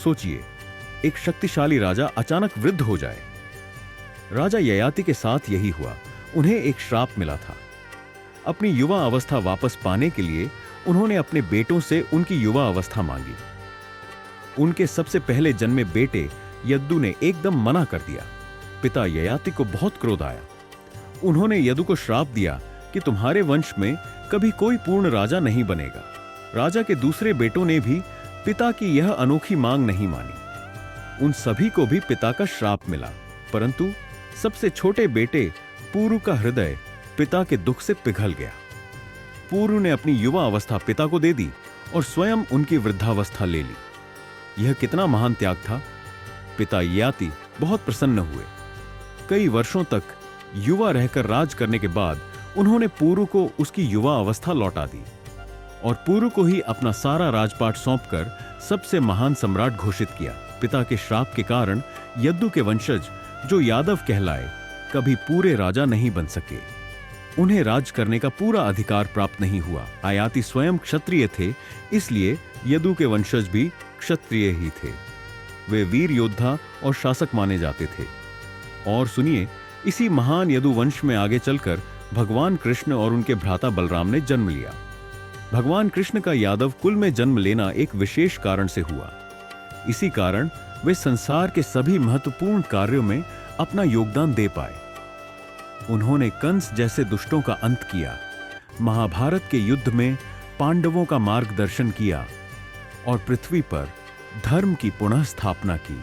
सोचिए, एक शक्तिशाली राजा अचानक वृद्ध हो जाए। राजा ययाति के साथ यही हुआ। उन्हें एक श्राप मिला था। अपनी युवा अवस्था वापस पाने के लिए उन्होंने अपने बेटों से उनकी युवा अवस्था मांगी। उनके सबसे पहले जन्मे बेटे यद्दु ने एकदम मना कर दिया। पिता ययाति को बहुत क्रोध आया। उन्होंने यदु को श्राप दिया कि तुम्हारे वंश में कभी कोई पूर्ण राजा नहीं बनेगा। राजा के दूसरे बेटों ने भी पिता की यह अनोखी मांग नहीं मानी। उन सभी को भी पिता का श्राप मिला, परंतु सबसे छोटे बेटे पुरु का हृदय पिता के दुख से पिघल गया। पुरु ने अपनी युवा अवस्था पिता को दे दी और स्वयं उनकी वृद्धावस्था ले ली। यह कितना महान त्याग था। पिता ययाति बहुत प्रसन्न हुए। कई वर्षों तक युवा रहकर राज करने के बाद उन्होंने पुरु को उसकी युवा अवस्था लौटा दी और पुरु को ही अपना सारा राजपाट सौंपकर सबसे महान सम्राट घोषित किया। पिता के श्राप के कारण यद्दु के वंशज, जो यादव कहलाए, कभी पूरे राजा नहीं बन सके। उन्हें राज करने का पूरा अधिकार प्राप्त नहीं हुआ। ययाति स्वयं क्षत्रिय थे, इसलिए यदु के वंशज भी क्षत्रिय ही थे। वे वीर योद्धा और शासक माने जाते थे। और सुनिए, इसी महान यदु वंश में आगे चलकर भगवान कृष्ण और उनके भ्राता बलराम ने जन्म लिया। भगवान कृष्ण का यादव कुल में जन्म लेना एक विशेष कारण से हुआ। इसी कारण वे संसार के सभी महत्वपूर्ण कार्यों में अपना योगदान दे पाए। उन्होंने कंस जैसे दुष्टों का अंत किया, महाभारत के युद्ध में पांडवों का मार्गदर्शन किया और पृथ्वी पर धर्म की पुनः स्थापना की।